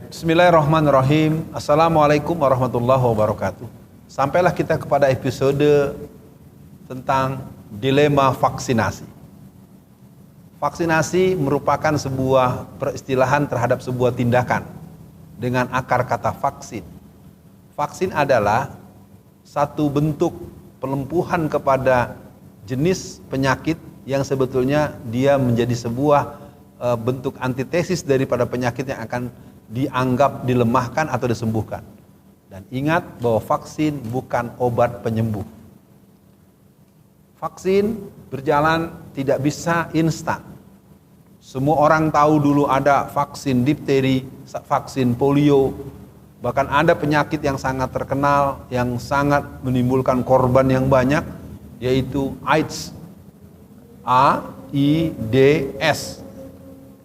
Bismillahirrahmanirrahim. Assalamualaikum warahmatullahi wabarakatuh. Sampailah kita kepada episode tentang dilema vaksinasi. Vaksinasi merupakan sebuah peristilahan terhadap sebuah tindakan dengan akar kata vaksin. Vaksin adalah satu bentuk pelumpuhan kepada jenis penyakit yang sebetulnya dia menjadi sebuah bentuk antitesis daripada penyakit yang akan dianggap dilemahkan atau disembuhkan. Dan ingat bahwa vaksin bukan obat penyembuh. Vaksin berjalan tidak bisa instan. Semua orang tahu dulu ada vaksin difteri, vaksin polio, bahkan ada penyakit yang sangat terkenal, yang sangat menimbulkan korban yang banyak, yaitu AIDS. AIDS.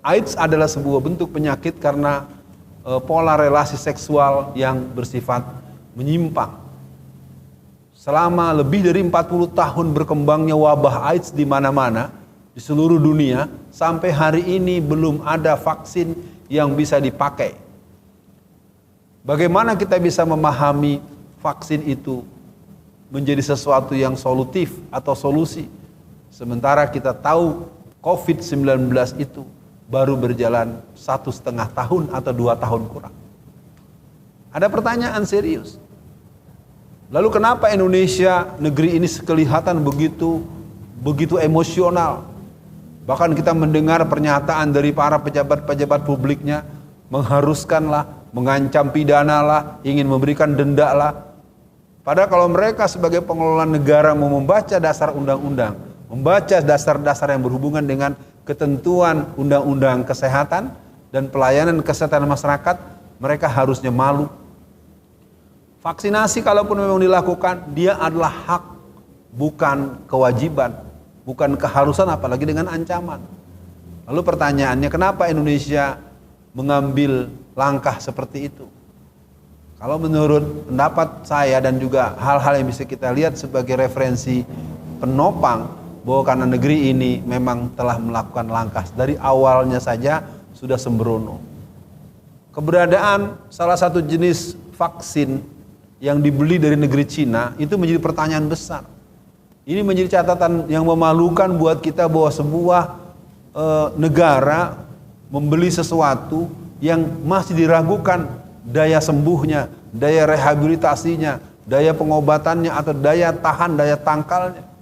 AIDS adalah sebuah bentuk penyakit karena pola relasi seksual yang bersifat menyimpang. Selama lebih dari 40 tahun berkembangnya wabah AIDS di mana-mana, di seluruh dunia, sampai hari ini belum ada vaksin yang bisa dipakai. Bagaimana kita bisa memahami vaksin itu menjadi sesuatu yang solutif atau solusi? Sementara kita tahu COVID-19 itu baru berjalan 1,5 tahun atau 2 tahun kurang. Ada pertanyaan serius. Lalu kenapa Indonesia, negeri ini kelihatan begitu emosional? Bahkan kita mendengar pernyataan dari para pejabat-pejabat publiknya, mengharuskanlah, mengancam pidana lah, ingin memberikan denda lah. Padahal kalau mereka sebagai pengelola negara mau membaca dasar undang-undang, membaca dasar-dasar yang berhubungan dengan ketentuan undang-undang kesehatan dan pelayanan kesehatan masyarakat, mereka harusnya malu. Vaksinasi kalaupun memang dilakukan, dia adalah hak, bukan kewajiban, bukan keharusan, apalagi dengan ancaman. Lalu pertanyaannya, kenapa Indonesia mengambil langkah seperti itu? Kalau menurut pendapat saya dan juga hal-hal yang bisa kita lihat sebagai referensi penopang, bahwa karena negeri ini memang telah melakukan langkah dari awalnya saja sudah sembrono. Keberadaan salah satu jenis vaksin yang dibeli dari negeri Cina itu menjadi pertanyaan besar. Ini menjadi catatan yang memalukan buat kita bahwa sebuah negara membeli sesuatu yang masih diragukan daya sembuhnya, daya rehabilitasinya, daya pengobatannya atau daya tahan, daya tangkalnya.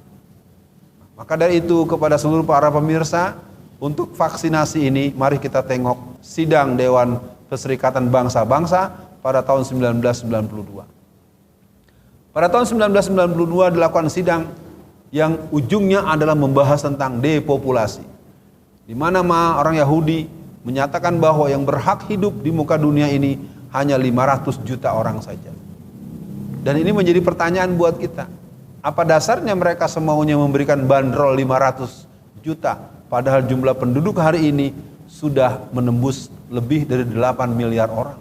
Maka dari itu kepada seluruh para pemirsa, untuk vaksinasi ini mari kita tengok sidang Dewan Perserikatan Bangsa-Bangsa pada tahun 1992. Pada tahun 1992 dilakukan sidang yang ujungnya adalah membahas tentang depopulasi. Di mana orang Yahudi menyatakan bahwa yang berhak hidup di muka dunia ini hanya 500 juta orang saja. Dan ini menjadi pertanyaan buat kita. Apa dasarnya mereka semaunya memberikan bandrol 500 juta, padahal jumlah penduduk hari ini sudah menembus lebih dari 8 miliar orang.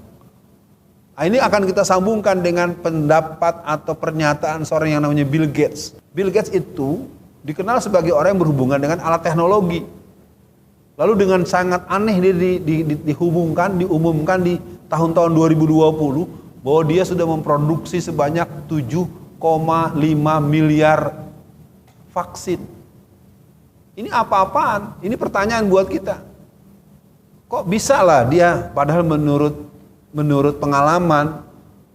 Nah, ini akan kita sambungkan dengan pendapat atau pernyataan seorang yang namanya Bill Gates. Bill Gates itu dikenal sebagai orang yang berhubungan dengan alat teknologi. Lalu dengan sangat aneh diumumkan di tahun-tahun 2020 bahwa dia sudah memproduksi sebanyak 7,5 miliar vaksin. Ini apa-apaan? Ini pertanyaan buat kita. Kok bisa lah dia, padahal menurut pengalaman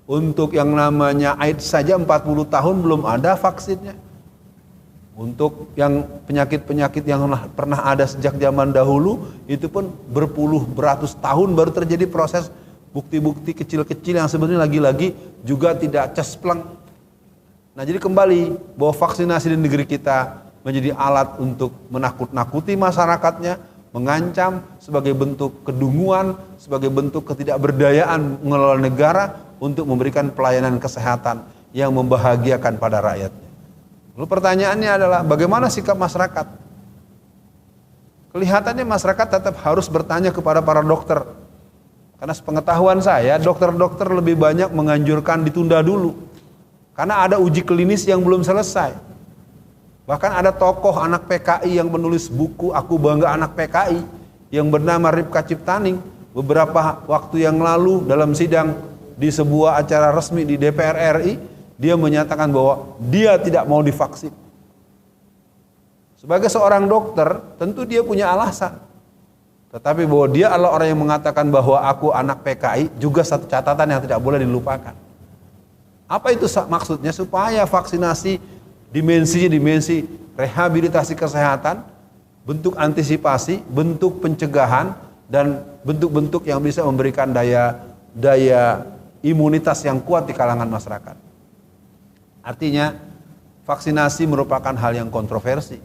untuk yang namanya AIDS saja 40 tahun belum ada vaksinnya. Untuk yang penyakit-penyakit yang pernah ada sejak zaman dahulu itu pun beratus tahun baru terjadi proses bukti-bukti kecil-kecil yang sebenarnya lagi-lagi juga tidak cespleng. Nah, jadi kembali bahwa vaksinasi di negeri kita menjadi alat untuk menakut-nakuti masyarakatnya, mengancam sebagai bentuk kedunguan, sebagai bentuk ketidakberdayaan mengelola negara untuk memberikan pelayanan kesehatan yang membahagiakan pada rakyatnya. Lalu pertanyaannya adalah bagaimana sikap masyarakat? Kelihatannya masyarakat tetap harus bertanya kepada para dokter. Karena sepengetahuan saya, dokter-dokter lebih banyak menganjurkan ditunda dulu. Karena ada uji klinis yang belum selesai. Bahkan ada tokoh anak PKI yang menulis buku Aku Bangga Anak PKI yang bernama Ripka Ciptaning beberapa waktu yang lalu dalam sidang di sebuah acara resmi di DPR RI, dia menyatakan bahwa dia tidak mau divaksin. Sebagai seorang dokter, tentu dia punya alasan. Tetapi bahwa dia adalah orang yang mengatakan bahwa aku anak PKI, juga satu catatan yang tidak boleh dilupakan. Apa itu maksudnya? Supaya vaksinasi dimensi rehabilitasi kesehatan, bentuk antisipasi, bentuk pencegahan, dan bentuk-bentuk yang bisa memberikan daya imunitas yang kuat di kalangan masyarakat. Artinya, vaksinasi merupakan hal yang kontroversi.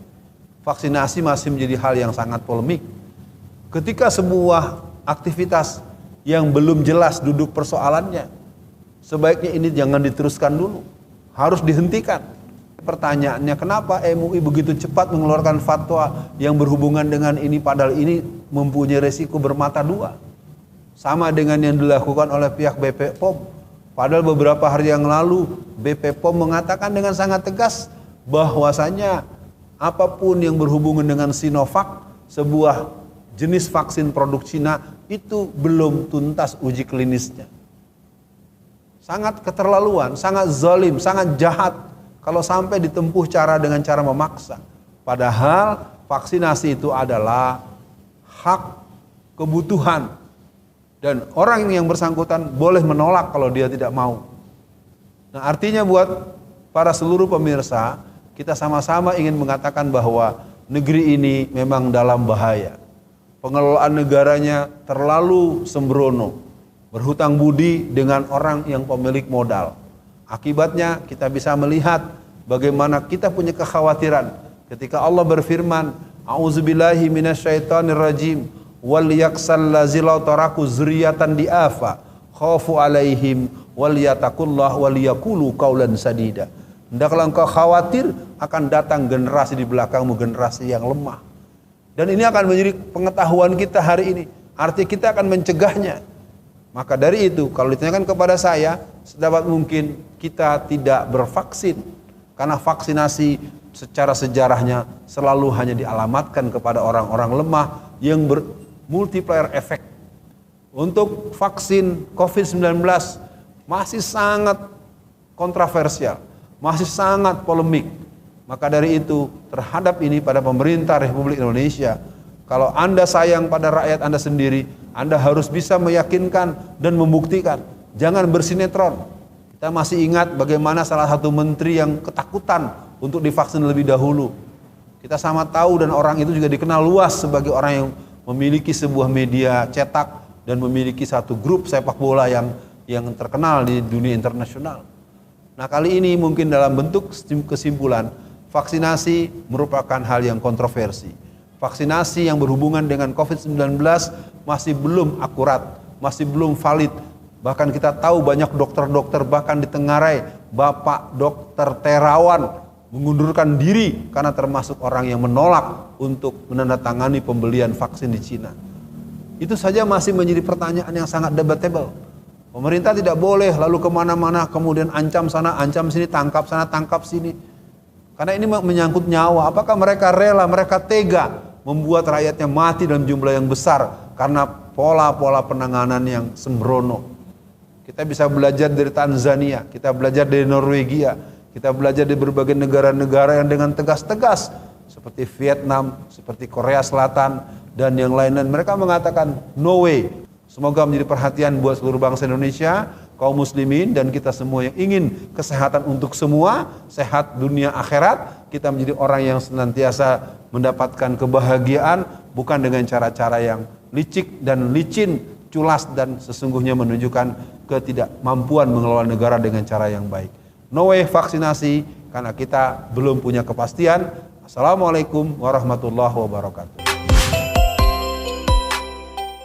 Vaksinasi masih menjadi hal yang sangat polemik. Ketika sebuah aktivitas yang belum jelas duduk persoalannya, sebaiknya ini jangan diteruskan dulu, harus dihentikan. Pertanyaannya, kenapa MUI begitu cepat mengeluarkan fatwa yang berhubungan dengan ini, padahal ini mempunyai resiko bermata dua? Sama dengan yang dilakukan oleh pihak BP POM. Padahal beberapa hari yang lalu BP POM mengatakan dengan sangat tegas bahwasanya apapun yang berhubungan dengan Sinovac, sebuah jenis vaksin produk Cina, itu belum tuntas uji klinisnya. Sangat keterlaluan, sangat zalim, sangat jahat kalau sampai ditempuh dengan cara memaksa. Padahal vaksinasi itu adalah hak, kebutuhan, dan orang yang bersangkutan boleh menolak kalau dia tidak mau. Nah, artinya buat para seluruh pemirsa, kita sama-sama ingin mengatakan bahwa negeri ini memang dalam bahaya. Pengelolaan negaranya terlalu sembrono, berhutang budi dengan orang yang pemilik modal. Akibatnya kita bisa melihat bagaimana kita punya kekhawatiran ketika Allah berfirman, A'udzubillahi minasyaitonirrajim, wal yaksal lazilau taraku zuriyatan diafa khafu alaihim wal yatakullah wal yakulu qaulan sadida. Hendaklah engkau khawatir akan datang generasi di belakangmu, generasi yang lemah. Dan ini akan menjadi pengetahuan kita hari ini. Artinya kita akan mencegahnya. Maka dari itu, kalau ditanyakan kepada saya, sedapat mungkin kita tidak bervaksin. Karena vaksinasi secara sejarahnya selalu hanya dialamatkan kepada orang-orang lemah yang multiplier efek. Untuk vaksin COVID-19 masih sangat kontroversial, masih sangat polemik. Maka dari itu, terhadap ini pada pemerintah Republik Indonesia, kalau Anda sayang pada rakyat Anda sendiri, Anda harus bisa meyakinkan dan membuktikan. Jangan bersinetron. Kita masih ingat bagaimana salah satu menteri yang ketakutan untuk divaksin lebih dahulu. Kita sama tahu, dan orang itu juga dikenal luas sebagai orang yang memiliki sebuah media cetak dan memiliki satu grup sepak bola yang terkenal di dunia internasional. Nah, kali ini mungkin dalam bentuk kesimpulan, vaksinasi merupakan hal yang kontroversi. Vaksinasi yang berhubungan dengan COVID-19 masih belum akurat, masih belum valid. Bahkan kita tahu banyak dokter-dokter bahkan di Tenggarai, Bapak Dokter Terawan mengundurkan diri karena termasuk orang yang menolak untuk menandatangani pembelian vaksin di Cina. Itu saja masih menjadi pertanyaan yang sangat debatable. Pemerintah tidak boleh lalu kemana-mana kemudian ancam sana, ancam sini, tangkap sana, tangkap sini. Karena ini menyangkut nyawa. Apakah mereka rela, mereka tega membuat rakyatnya mati dalam jumlah yang besar karena pola-pola penanganan yang sembrono? Kita bisa belajar dari Tanzania, kita belajar dari Norwegia, kita belajar dari berbagai negara-negara yang dengan tegas-tegas seperti Vietnam, seperti Korea Selatan, dan yang lain-lain. Mereka mengatakan no way. Semoga menjadi perhatian buat seluruh bangsa Indonesia, kaum muslimin, dan kita semua yang ingin kesehatan untuk semua, sehat dunia akhirat. Kita menjadi orang yang senantiasa mendapatkan kebahagiaan, bukan dengan cara-cara yang licik dan licin, culas, dan sesungguhnya menunjukkan ketidakmampuan mengelola negara dengan cara yang baik. No way vaksinasi, karena kita belum punya kepastian. Assalamualaikum warahmatullahi wabarakatuh.